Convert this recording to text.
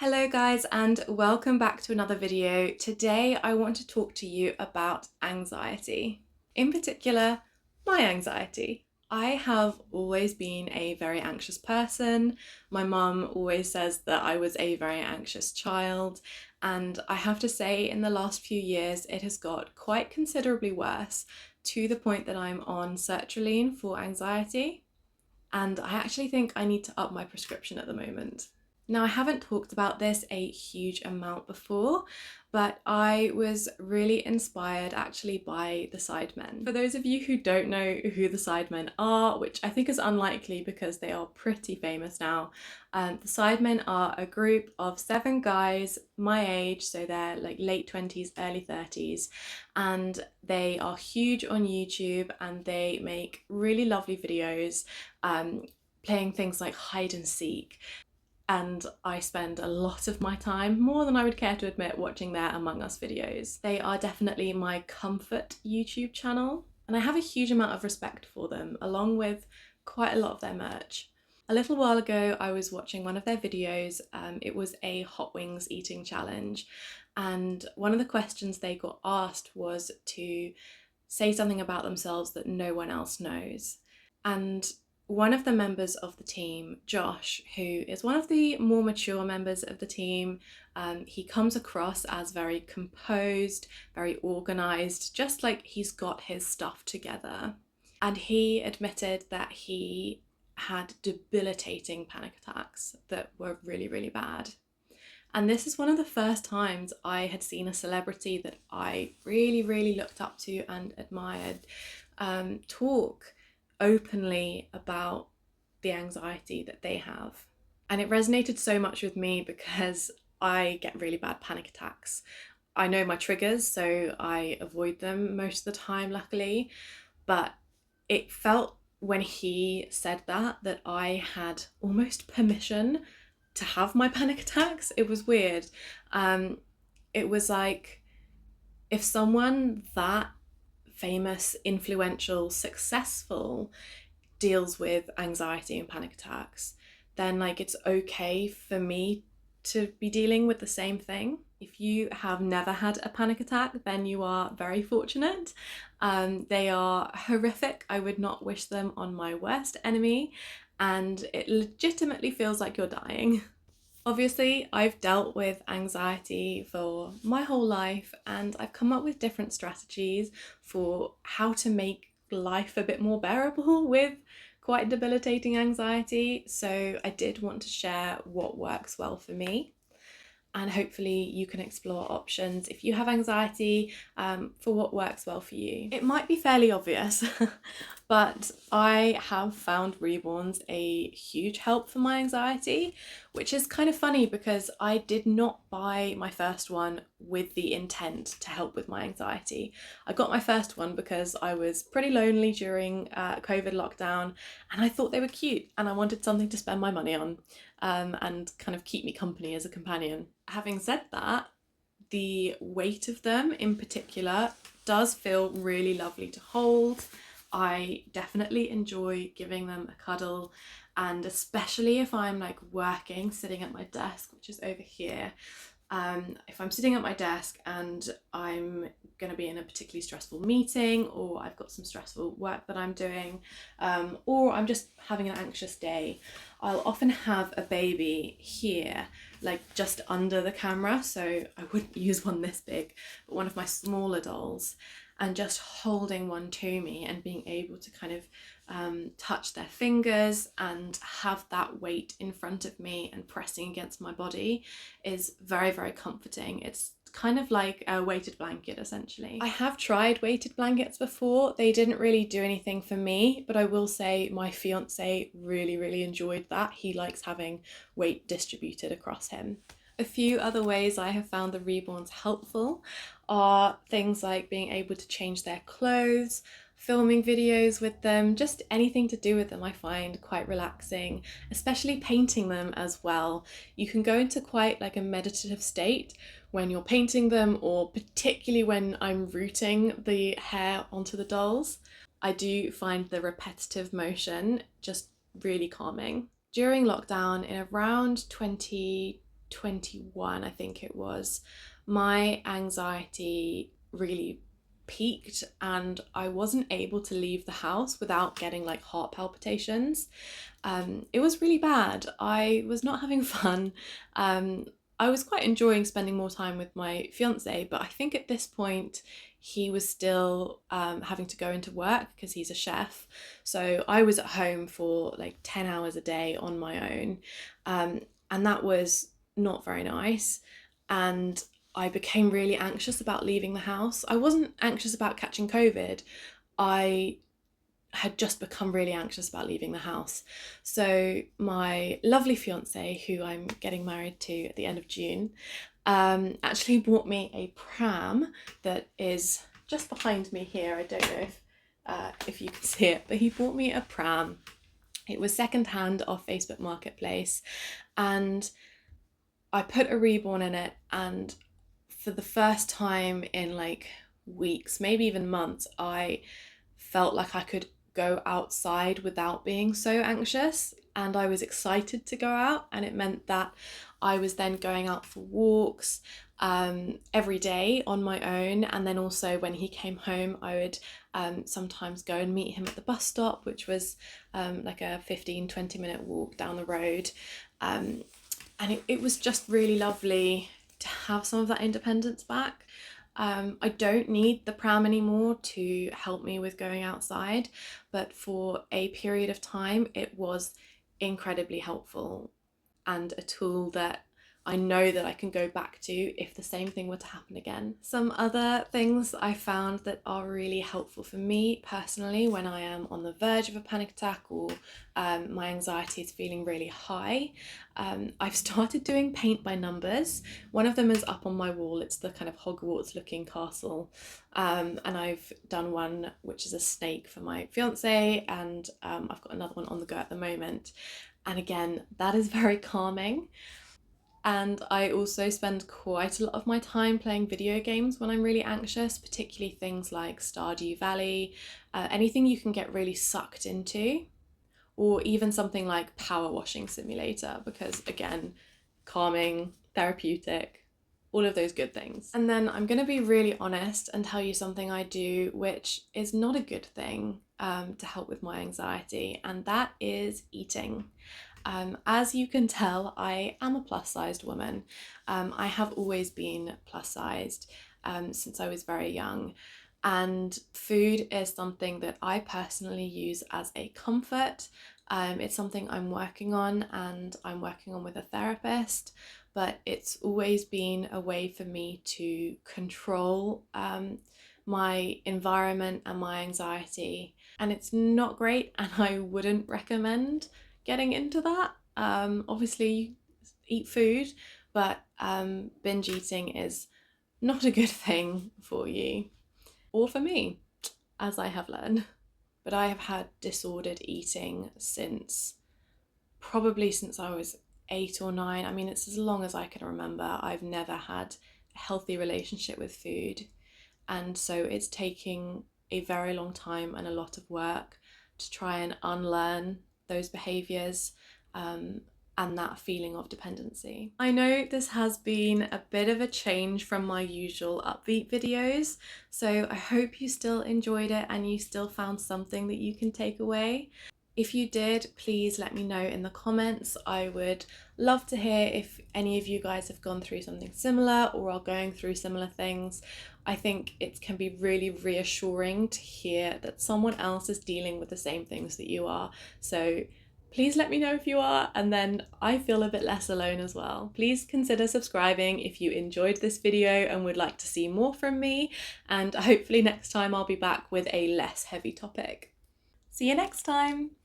Hello guys and welcome back to another video. Today I want to talk to you about anxiety. In particular, my anxiety. I have always been a very anxious person. My mum always says that I was a very anxious child, and I have to say in the last few years it has got quite considerably worse, to the point that I'm on sertraline for anxiety, and I actually think I need to up my prescription at the moment. Now, I haven't talked about this a huge amount before, but I was really inspired actually by the Sidemen. For those of you who don't know who the Sidemen are, which I think is unlikely because they are pretty famous now, the Sidemen are a group of 7 guys my age, so they're like late 20s, early 30s, and they are huge on YouTube and they make really lovely videos playing things like hide and seek. And I spend a lot of my time, more than I would care to admit, watching their Among Us videos. They are definitely my comfort YouTube channel, and I have a huge amount of respect for them, along with quite a lot of their merch. A little while ago, I was watching one of their videos. It was a hot wings eating challenge, and one of the questions they got asked was to say something about themselves that no one else knows. And one of the members of the team, Josh, who is one of the more mature members of the team, he comes across as very composed, very organised, just like he's got his stuff together. And he admitted that he had debilitating panic attacks that were really, really bad. And this is one of the first times I had seen a celebrity that I really, really looked up to and admired talk openly about the anxiety that they have. And it resonated so much with me because I get really bad panic attacks. I know my triggers, so I avoid them most of the time, luckily. But it felt when he said that I had almost permission to have my panic attacks. It was weird. It was like if someone that famous, influential, successful deals with anxiety and panic attacks, then like it's okay for me to be dealing with the same thing. If you have never had a panic attack, then you are very fortunate. They are horrific. I would not wish them on my worst enemy, and it legitimately feels like you're dying. Obviously, I've dealt with anxiety for my whole life, and I've come up with different strategies for how to make life a bit more bearable with quite debilitating anxiety. So I did want to share what works well for me, and hopefully you can explore options if you have anxiety for what works well for you. It might be fairly obvious, but I have found Reborns a huge help for my anxiety, which is kind of funny because I did not buy my first one with the intent to help with my anxiety. I got my first one because I was pretty lonely during COVID lockdown, and I thought they were cute and I wanted something to spend my money on and kind of keep me company as a companion. Having said that, the weight of them in particular does feel really lovely to hold. I definitely enjoy giving them a cuddle, and especially if I'm like working, sitting at my desk, which is over here. If I'm sitting at my desk and I'm going to be in a particularly stressful meeting, or I've got some stressful work that I'm doing, or I'm just having an anxious day, I'll often have a baby here, like just under the camera, so I wouldn't use one this big, but one of my smaller dolls, and just holding one to me and being able to kind of touch their fingers and have that weight in front of me and pressing against my body is very, very comforting. It's kind of like a weighted blanket, essentially. I have tried weighted blankets before. They didn't really do anything for me, but I will say my fiance really, really enjoyed that. He likes having weight distributed across him. A few other ways I have found the Reborns helpful are things like being able to change their clothes, filming videos with them, just anything to do with them I find quite relaxing, especially painting them as well. You can go into quite like a meditative state when you're painting them, or particularly when I'm rooting the hair onto the dolls. I do find the repetitive motion just really calming. During lockdown in around 20 21, I think it was, my anxiety really peaked and I wasn't able to leave the house without getting like heart palpitations. It was really bad. I was not having fun. I was quite enjoying spending more time with my fiance, but I think at this point he was still having to go into work because he's a chef. So I was at home for like 10 hours a day on my own. And that was not very nice. And I became really anxious about leaving the house. I wasn't anxious about catching COVID. I had just become really anxious about leaving the house. So my lovely fiance, who I'm getting married to at the end of June, actually bought me a pram that is just behind me here. I don't know if you can see it, but he bought me a pram. It was secondhand off Facebook Marketplace, and I put a Reborn in it, and for the first time in like weeks, maybe even months, I felt like I could go outside without being so anxious, and I was excited to go out, and it meant that I was then going out for walks every day on my own, and then also when he came home I would sometimes go and meet him at the bus stop, which was like a 15-20 minute walk down the road, and it was just really lovely to have some of that independence back. I don't need the pram anymore to help me with going outside, but for a period of time it was incredibly helpful and a tool that I know that I can go back to if the same thing were to happen again. Some other things I found that are really helpful for me personally when I am on the verge of a panic attack or my anxiety is feeling really high. I've started doing paint by numbers. One of them is up on my wall. It's the kind of Hogwarts looking castle. And I've done one which is a snake for my fiance, and I've got another one on the go at the moment. And again, that is very calming. And I also spend quite a lot of my time playing video games when I'm really anxious, particularly things like Stardew Valley, anything you can get really sucked into, or even something like Power Washing Simulator, because again, calming, therapeutic, all of those good things. And then I'm going to be really honest and tell you something I do which is not a good thing to help with my anxiety, and that is eating. As you can tell, I am a plus-sized woman. I have always been plus-sized since I was very young, and food is something that I personally use as a comfort. It's something I'm working on, and I'm working on with a therapist, but it's always been a way for me to control my environment and my anxiety, and it's not great, and I wouldn't recommend getting into that. Obviously eat food, but binge eating is not a good thing for you, or for me, as I have learned. But I have had disordered eating probably since I was 8 or 9. I mean, it's as long as I can remember. I've never had a healthy relationship with food, and so it's taking a very long time and a lot of work to try and unlearn those behaviours and that feeling of dependency. I know this has been a bit of a change from my usual upbeat videos, so I hope you still enjoyed it and you still found something that you can take away. If you did, please let me know in the comments. I would love to hear if any of you guys have gone through something similar or are going through similar things. I think it can be really reassuring to hear that someone else is dealing with the same things that you are. So please let me know if you are, and then I feel a bit less alone as well. Please consider subscribing if you enjoyed this video and would like to see more from me, and hopefully next time I'll be back with a less heavy topic. See you next time!